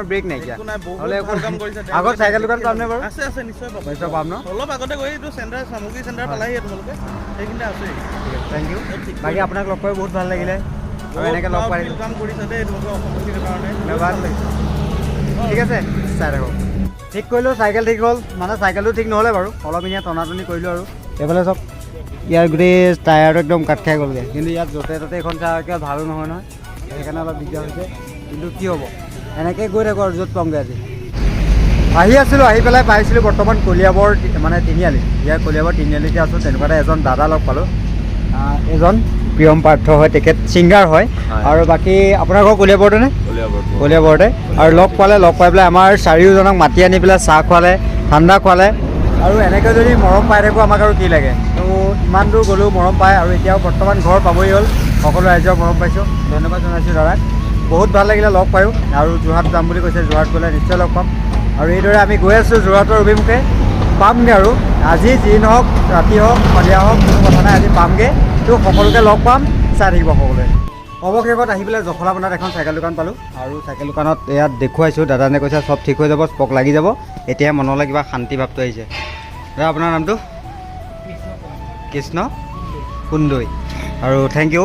Brake নাইকিয়া হ'লে আগত চাইকেল দোকান পামনে বাৰু আছে আছে নিশ্চয় পাব নিশ্চয় পাম ন অলপ আগতে গৈ এইটো চেণ্টাৰ সামগ্ৰী চেণ্টাৰ পালাহি তোমালোকে সেইখিনিতে আছে থেংক ইউ বাকী আপোনাক লগ পাই বহুত ভাল লাগিলে আৰু এনেকৈ লগ পাই কাম কৰিছা দেই তোমালোকৰ অসমবাসীৰ কাৰণে ধন্যবাদ ঠিক আছে চাই থাকক ঠিক কৰিলোঁ চাইকেল ঠিক হ'ল মানে চাইকেলটো ঠিক নহ'লে বাৰু অলপ এনেই টনাটনি কৰিলোঁ আৰু এইফালে চাওক ইয়াৰ গোটেই টায়াৰটো একদম কাট খাই গ'লগৈ কিন্তু ইয়াত য'তে ত'তে এইখন চাইকেল ভালো নহয় নহয় সেইকাৰণে অলপ দিগদাৰ হৈছে কিন্তু কি হ'ব এনেকৈ গৈ থাকোঁ আৰু য'ত পামগৈ আজি আহি আছিলোঁ আহি পেলাই পাইছিলোঁ বৰ্তমান কলিয়াবৰ মানে তিনিআলি ইয়াৰ কলিয়াবৰ তিনিআলিতে আছোঁ তেনেকুৱাতে এজন দাদা লগ পালোঁ এজন প্ৰিয়ম পাৰ্থ হয় তেখেত ছিংগাৰ হয় আৰু বাকী আপোনাৰ ঘৰ কলিয়াবৰতে নে কলিয়াবৰতে আৰু লগ পালে লগ পাই পেলাই আমাৰ চাৰিওজনক মাতি আনি পেলাই চাহ খোৱালে ঠাণ্ডা খোৱালে আৰু এনেকৈ যদি মৰম পাই থাকোঁ আমাক আৰু কি লাগে তো ইমান দূৰ গ'লেও মৰম পায় আৰু এতিয়াও বৰ্তমান ঘৰ পাবহি হ'ল সকলো ৰাইজক মৰম পাইছোঁ ধন্যবাদ জনাইছোঁ দাদাক বহুত ভাল লাগিলে লগ পায়ো আৰু যোৰহাট যাম বুলি কৈছে যোৰহাট গ'লে নিশ্চয় লগ পাম আৰু এইদৰে আমি গৈ আছোঁ যোৰহাটৰ অভিমুখে পামগৈ আৰু আজি যি নহওক ৰাতি হওক সন্ধিয়া হওক কোনো কথা নাই আজি পামগৈ তো সকলোকে লগ পাম চাই থাকিব সকলোৱে অৱশেষত আহি পেলাই জখলাবন্ধাত এখন চাইকেল দোকান পালোঁ আৰু চাইকেল দোকানত ইয়াত দেখুৱাইছোঁ দাদানে কৈছে চব ঠিক হৈ যাব স্পক লাগি যাব এতিয়া মনলৈ কিবা শান্তি ভাৱটো আহিছে দাদা আপোনাৰ নামটো কৃষ্ণ কুন্দৈ আৰু থেংক ইউ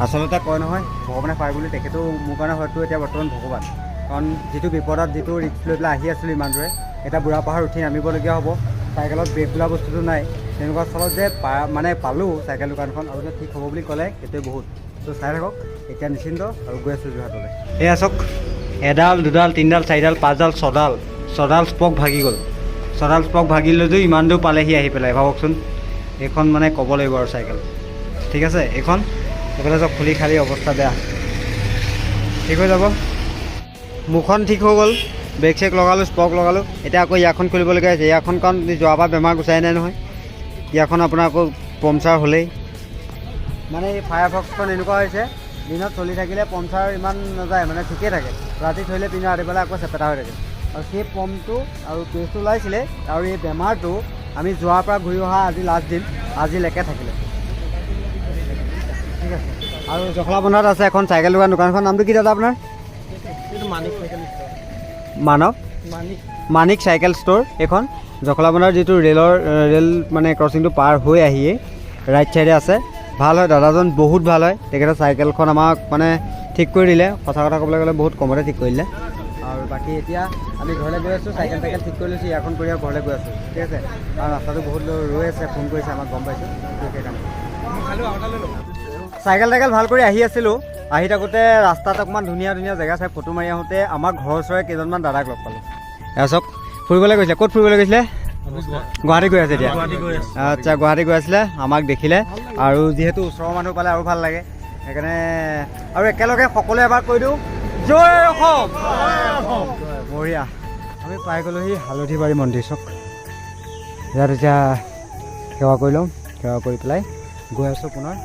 আচলতে কয় নহয় ভগৱানে পায় বুলি তেখেতো মোৰ কাৰণে হয়তো এতিয়া বৰ্তমান ভগৱান কাৰণ যিটো বিপদত যিটো ৰিক্স লৈ পেলাই আহি আছিলোঁ ইমান দূৰে এটা বুঢ়া পাহাৰ উঠি নামিবলগীয়া হ'ব চাইকেলত ব্ৰেক বোলা বস্তুটো নাই তেনেকুৱা স্থলত যে মানে পালোঁ চাইকেল দোকানখন আৰু যে ঠিক হ'ব বুলি ক'লে সেইটোৱে বহুত তো চাই থাকক এতিয়া নিশ্চিন্ত আৰু গৈ আছোঁ যোৰহাটলৈ এয়া চাওক এডাল দুডাল তিনিডাল চাৰিডাল পাঁচডাল ছডাল স্পক ভাগি গ'ল ছডাল স্পক ভাগিলেতো ইমান দূৰ পালেহি আহি পেলাই ভাবকচোন এইখন মানে ক'ব লাগিব আৰু চাইকেল ঠিক আছে এইখন এইফালে চব খুলি খালি অৱস্থা বেয়া ঠিক হৈ যাব মুখখন ঠিক হৈ গ'ল ব্ৰেক চেক লগালোঁ স্পক লগালোঁ এতিয়া আকৌ ইয়াৰখন খুলিবলগীয়া হৈছে ইয়াৰখন কাৰণ যোৱাবাৰ বেমাৰ গুচাই নাই নহয় ইয়াৰখন আপোনাৰ আকৌ পামচাৰ হ'লেই মানে এই ফায়াৰফক্সখন এনেকুৱা হৈছে দিনত চলি থাকিলে পামচাৰ ইমান নাযায় মানে ঠিকেই থাকে ৰাতি থৈলে পিনে ৰাতি পেলাই আকৌ চেপেটা হৈ থাকে আৰু সেই পম্পটো আৰু কেছটো ওলাইছিলে আৰু এই বেমাৰটো আমি যোৱাৰ পৰা ঘূৰি অহা আজি লাষ্ট দিন আজিলৈকে থাকিলে ঠিক আছে আৰু জখলাবন্ধাত আছে এখন চাইকেল দোকানখন নামটো কি দাদা আপোনাৰ মানিক চাইকেল ষ্ট'ৰ এইখন জখলাবন্ধাৰ যিটো ৰেল মানে ক্ৰচিংটো পাৰ হৈ আহিয়ে ৰাইট চাইডে আছে ভাল হয় দাদাজন বহুত ভাল হয় তেখেতৰ চাইকেলখন আমাক মানে ঠিক কৰি দিলে সঁচা কথা ক'বলৈ গ'লে বহুত কমতে ঠিক কৰি দিলে আৰু বাকী এতিয়া আমি ঘৰলৈ গৈ আছোঁ চাইকেল ঠিক কৰি লৈছোঁ ইয়াৰখন কৰি আৰু ঘৰলৈ গৈ আছোঁ ঠিক আছে আৰু ৰাস্তাটো বহুত ৰৈ আছে ফোন কৰিছে আমাক গম পাইছোঁ সেইকাৰণে চাইকেল ভাল কৰি আহি আছিলোঁ আহি থাকোঁতে ৰাস্তাত অকণমান ধুনীয়া জেগা চাই ফটো মাৰি আহোঁতে আমাৰ ঘৰৰ ওচৰৰে কেইজনমান দাদাক লগ পালোঁ তাৰপিছত ফুৰিবলৈ গৈছিলে ক'ত ফুৰিবলৈ গৈছিলে গুৱাহাটী গৈ আছে এতিয়া আচ্ছা গুৱাহাটী গৈ আছিলে আমাক দেখিলে আৰু যিহেতু ওচৰৰ মানুহ পালে আৰু ভাল লাগে সেইকাৰণে আৰু একেলগে সকলোৱে এবাৰ কৈ দিওঁ জয় অসম বঢ়িয়া আমি পাই গ'লোহি হালধিবাৰী মন্দিৰ চক ইয়াত এতিয়া সেৱা কৰি লওঁ সেৱা কৰি পেলাই গৈ আছোঁ পুনৰ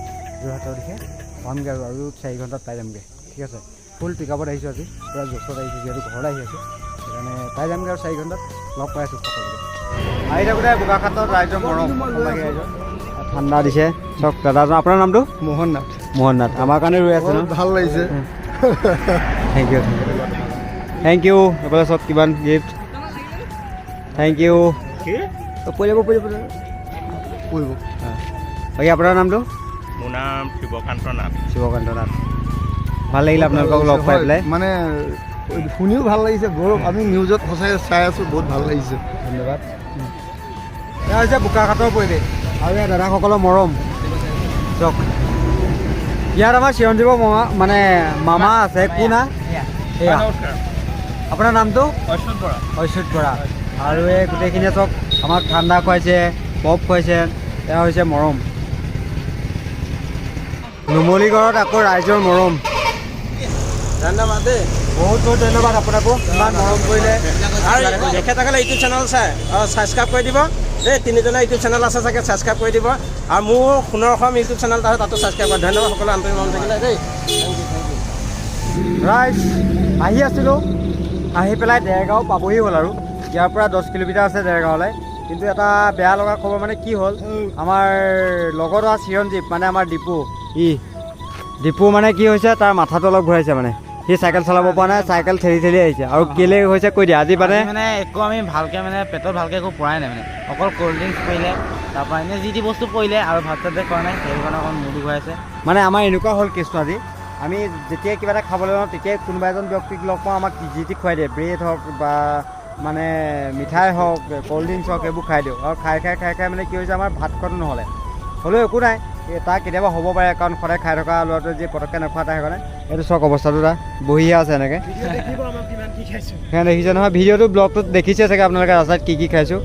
যোৰহাটৰ দিশে পামগৈ আৰু 4 ঘণ্টাত পাই যামগৈ ঠিক আছে ফুল পিক আপত আহিছোঁ আজি পূৰা জোচত আহিছোঁ যিহেতু ঘৰত আহি আছোঁ সেইকাৰণে পাই যামগৈ আৰু 4 ঘণ্টাত লগ পাই আছোঁ সকলোকে আহি থাকোঁতে বোকাখাটত ৰাইজৰ মৰম লাগে ৰাইজৰ ঠাণ্ডা দিছে চক দাদাজন আপোনাৰ নামটো মোহন নাথ আমাৰ কাৰণে ৰৈ আছে ভাল লাগিছে থেংক ইউ এইফালে চব কিমান গিফ্ট থেংক ইউ পৰিব বাকী আপোনাৰ নামটো মোৰ নাম শিৱকান্ত নাথ ভাল লাগিলে আপোনালোকক লগ পাই পেলাই মানে শুনিও ভাল লাগিছে গৌৰৱ আমি নিউজত সঁচাই চাই আছোঁ বহুত ভাল লাগিছে ধন্যবাদ এয়া হৈছে বোকাখাটৰ পৰিৱেশ আৰু ইয়াৰ দাদাসকলৰ মৰম চক ইয়াত আমাৰ চিৰঞ্জীৱৰ মামা আছে কোনা এয়া আপোনাৰ নামটো ঐশ্বত বৰা আৰু এই গোটেইখিনিয়ে চক আমাক ঠাণ্ডা খুৱাইছে পপ খুৱাইছে এয়া হৈছে মৰম নুমলীগড়ত আকৌ ৰাইজৰ মৰম ধন্যবাদ দেই বহুত ধন্যবাদ আপোনাকো ইমান মৰম কৰিলে আৰু তেখেতসকলে ইউটিউব চেনেল চাই ছাবস্ক্ৰাইব কৰি দিব দেই তিনিজনৰ ইউটিউব চেনেল আছে চাগে ছাবস্ক্ৰাইব কৰি দিব আৰু মোৰ সোণৰ অসম ইউটিউব চেনেল আছে তাতো ছাবস্ক্ৰাইব কৰে ধন্যবাদ সকলো আন্তৰিক মৰম থাকিলে দেই ৰাইজ আহি আছিলোঁ আহি পেলাই দেৰগাঁও পাবহি হ'ল আৰু ইয়াৰ পৰা 10 কিলোমিটাৰ আছে দেৰগাঁৱলৈ কিন্তু এটা বেয়া লগা খবৰ মানে কি হ'ল আমাৰ লগত চিৰঞ্জীৱ মানে আমাৰ দীপু মানে কি হৈছে তাৰ মাথাটো অলপ ঘূৰাইছে মানে সি চাইকেল চলাব পৰা নাই, চাইকেল ঠেলি ঠেলি আহিছে। আৰু কেলে হৈছে কৈ দিয়া, আজি মানে একো আমি ভালকৈ মানে পেটত ভালকৈ একো পৰাই নাই, মানে অকল ক'ল্ড ড্ৰিংকছ পৰিলে, তাৰপৰা এনেই যি বস্তু পৰিলে আৰু ভাত চাত কৰা নাই, সেইটো কাৰণে অকণ মূৰটো ঘূৰাই আছে। মানে আমাৰ এনেকুৱা হ'ল কেছটো আজি, আমি যেতিয়াই কিবা এটা খাবলৈ যাওঁ তেতিয়াই কোনোবা এজন ব্যক্তিক লগ পাওঁ, আমাক যি টি খুৱাই দিয়ে, ব্ৰেড হওক বা মানে মিঠাই হওক, ক'ল্ড ড্ৰিংকছ হওক, এইবোৰ খাই দিওঁ। আৰু খাই মানে কি হৈছে, আমাৰ ভাত খোৱাটো নহ'লে হ'লেও একো নাই, তাৰ কেতিয়াবা হ'ব পাৰে, কাৰণ সদায় খাই থকা ল'ৰাটোৱে যি পটককৈ নোখোৱা তাৰ সেইকাৰণে। এইটো চাওক অৱস্থাটো তাৰ বহিয়ে আছে এনেকৈ। সেয়া দেখিছে নহয় ভিডিঅ'টো, ব্লগটোত দেখিছে চাগে আপোনালোকে ৰাস্তাত কি খাইছোঁ।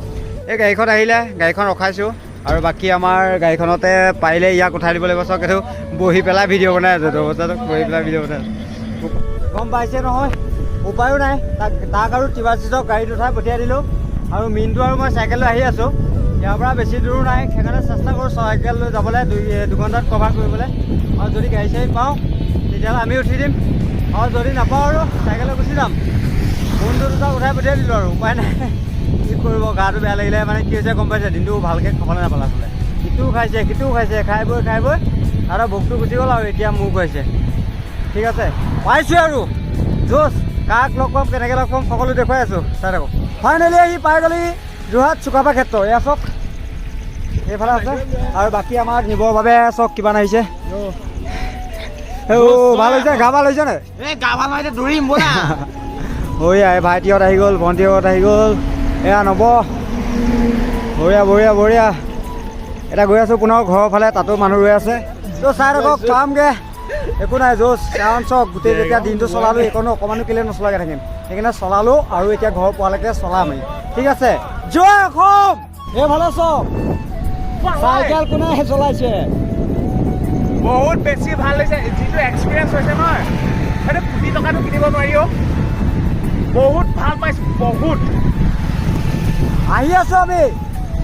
এই গাড়ীখন আহিলে, গাড়ীখন ৰখাইছোঁ, আৰু বাকী আমাৰ গাড়ীখনতে পাৰিলে ইয়াক উঠাই দিব লাগিব। চাওক এইটো বহি পেলাই ভিডিঅ' বনাই আছোঁ, এইটো অৱস্থাটো বহি পেলাই ভিডিঅ' বনাই আছোঁ। গম পাইছে নহয়, উপায়ো নাই, তাক আৰু টিবাচিছক গাড়ীত উঠাই পঠিয়াই দিলোঁ। আৰু মিনটো আৰু মই চাইকেল লৈ আহি আছোঁ, ইয়াৰ পৰা বেছি দূৰো নাই, সেইকাৰণে চেষ্টা কৰোঁ চাইকেল লৈ যাবলৈ, দুঘণ্টাত কভাৰ কৰিবলৈ। আৰু যদি গাড়ী চাড়ী পাওঁ তেতিয়াহ'লে আমি উঠি দিম, আৰু যদি নাপাওঁ আৰু চাইকেলত গুচি যাম। ফোনটো দুটাক উঠাই পঠিয়াই দিলোঁ আৰু উপায় নাই, কি কৰিব। গাটো বেয়া লাগিলে, মানে কি হৈছে গম পাইছে, দিনটো ভালকৈ খাবলৈ নাপালে আচলতে। ইটোও খাইছে সিটোও খাইছে, খাই বৈ আৰু ভোকটো গুচি গ'ল, আৰু এতিয়া মোৰ খুৱাইছে। ঠিক আছে, পাইছোঁ আৰু জোচ, কাক লগ পাম, কেনেকৈ লগ পাম, সকলো দেখুৱাই আছোঁ। চাই থাকক। ফাইনেলি আহি পাই গ'লি যোৰহাট চুকাফা ক্ষেত্ৰ। এয়া চাওক এইফালে আছে, আৰু বাকী আমাক নিবৰ বাবে চাওক কিমান আহিছে। ভাল হৈছে, গা ভাল হৈছে নে? গা ভাল নহয়, দৌৰিম ব'লা। বঢ়িয়া, এই ভাইটিহঁত আহি গ'ল, ভণ্টিহঁত আহি গ'ল, এয়া নব, বঢ়িয়া বঢ়িয়া বঢ়িয়া। এতিয়া গৈ আছোঁ পুনৰ ঘৰৰ ফালে, তাতো মানুহ ৰৈ আছে। তো চাই থাকক, পামগৈ, একো নাই জোচ। কাৰণ চাওক গোটেই যেতিয়া দিনটো চলালোঁ, এইকণো অকণমানো কেলৈ নচলাকৈ থাকিম, সেইকাৰণে চলালোঁ, আৰু এতিয়া ঘৰ পোৱালৈকে চলামেই। ঠিক আছে, জয় অসম। এইফালে চাওক চাইকেল কোনে চলাইছে, বহুত বেছি ভাল হৈছে, যিটো এক্সপিৰিয়েঞ্চ হৈছে নহয়, সেইটো কোটি টকাটো কিনিব নোৱাৰি। বহুত ভাল পাইছোঁ, বহুত। আহি আছোঁ আমি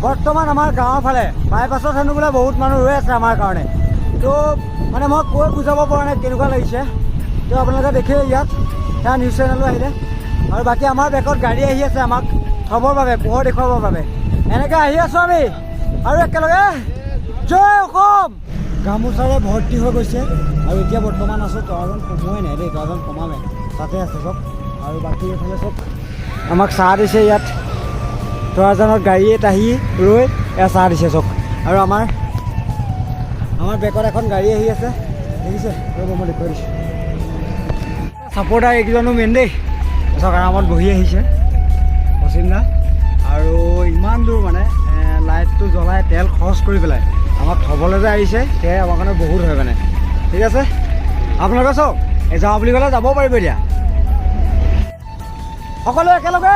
বৰ্তমান আমাৰ গাঁৱৰ ফালে, বাইপাছত হেনো বোলে বহুত মানুহ ৰৈ আছে আমাৰ কাৰণে। তো মানে মই কৈ বুজাব পৰা নাই কেনেকুৱা লাগিছে। তো আপোনালোকে দেখে ইয়াত, সেয়া নিউজ চেনেলো আহিলে, আৰু বাকী আমাৰ বেকত গাড়ী আহি আছে আমাক থ'বৰ বাবে, পোহৰ দেখুৱাবৰ বাবে। এনেকৈ আহি আছোঁ আমি, আৰু একেলগে জয় অসম। গামোচাৰে ভৰ্তি হৈ গৈছে, আৰু এতিয়া বৰ্তমান আছোঁ, তৰাজন কমোৱাই নাই দেই, তৰাজন কমামে, তাতে আছে চব। আৰু বাকী এইফালে চব আমাক চাহ দিছে ইয়াত, তৰাজনত গাড়ী এটা আহি ৰৈ এয়া চাহ দিছে চব। আৰু আমাৰ বেকত এখন গাড়ী আহি আছে, দেখিছে, ৰ'ব মই দেখুৱাই দিছোঁ। ছাপৰ্টাৰ এইকেইজনো মেইন দেই, চাওক আৰামত বহি আহিছে অসীম দা। আৰু ইমান দূৰ মানে লাইটটো জ্বলাই তেল খৰচ কৰি পেলাই আমাক থ'বলৈ যে আহিছে, সেয়াই আমাৰ কাৰণে বহুত হয় মানে। ঠিক আছে, আপোনালোকে চাওক, যাওঁ বুলি ক'লে যাব পাৰিব এতিয়া সকলোৱে একেলগে।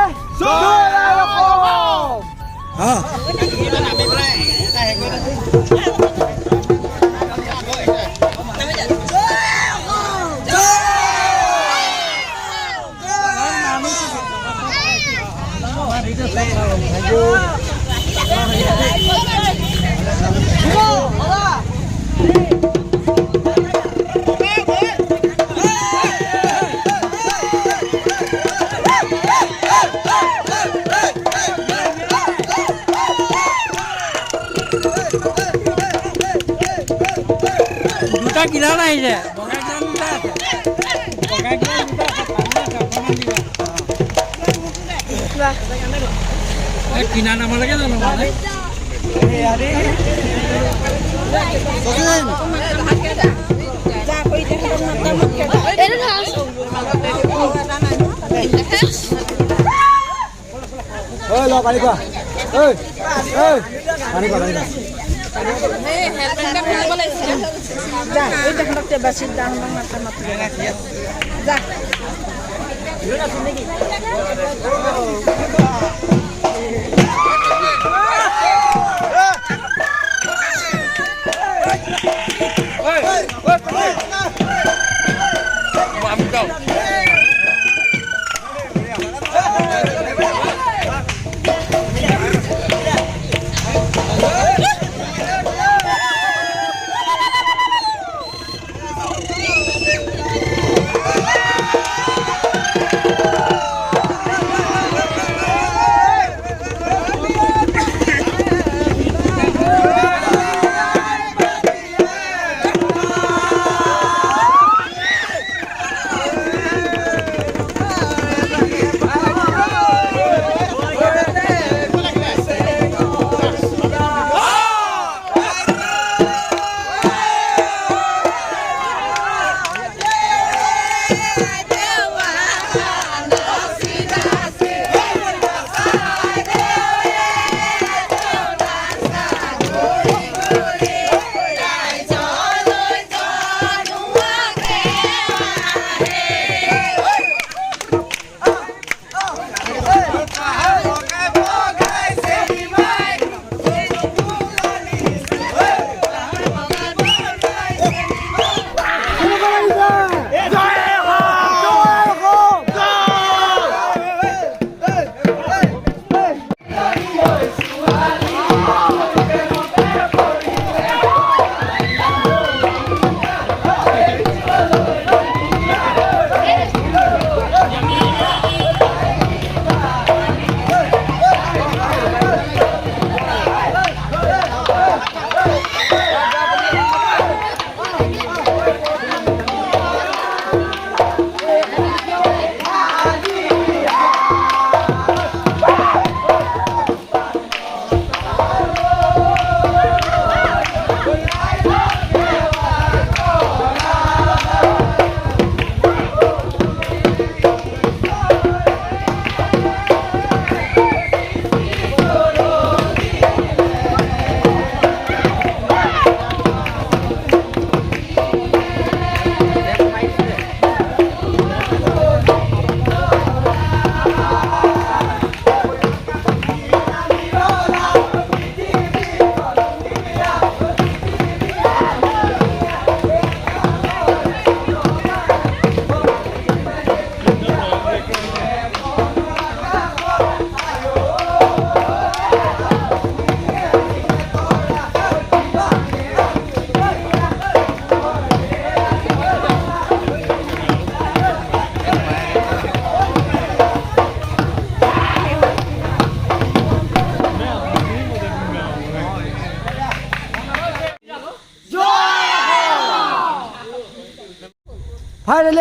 দুটা কিনা নাই যে কিনা নামালৈকে জানো পানী খোৱা, পানী খোৱা, পানী খোৱা।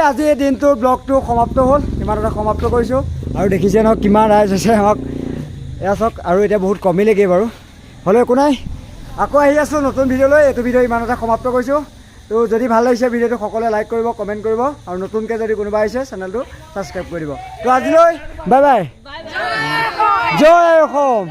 আজি এই দিনটো ব্লগটো সমাপ্ত হ'ল, ইমানতে সমাপ্ত কৰিছোঁ। আৰু দেখিছে নহয় কিমান ৰাইজ হৈছে আমাক, এয়া চাওক। আৰু এতিয়া বহুত কমিলেগৈ বাৰু, হ'লেও একো নাই, আকৌ আহি আছোঁ নতুন ভিডিঅ' লৈ। এইটো ভিডিঅ' ইমানতে সমাপ্ত কৰিছোঁ। তো যদি ভাল লাগিছে ভিডিঅ'টো সকলোৱে লাইক কৰিব, কমেণ্ট কৰিব, আৰু নতুনকৈ যদি কোনোবা আহিছে চেনেলটো ছাবস্ক্ৰাইব কৰি দিব। তো আজিলৈ বাই বাই, জয় অসম।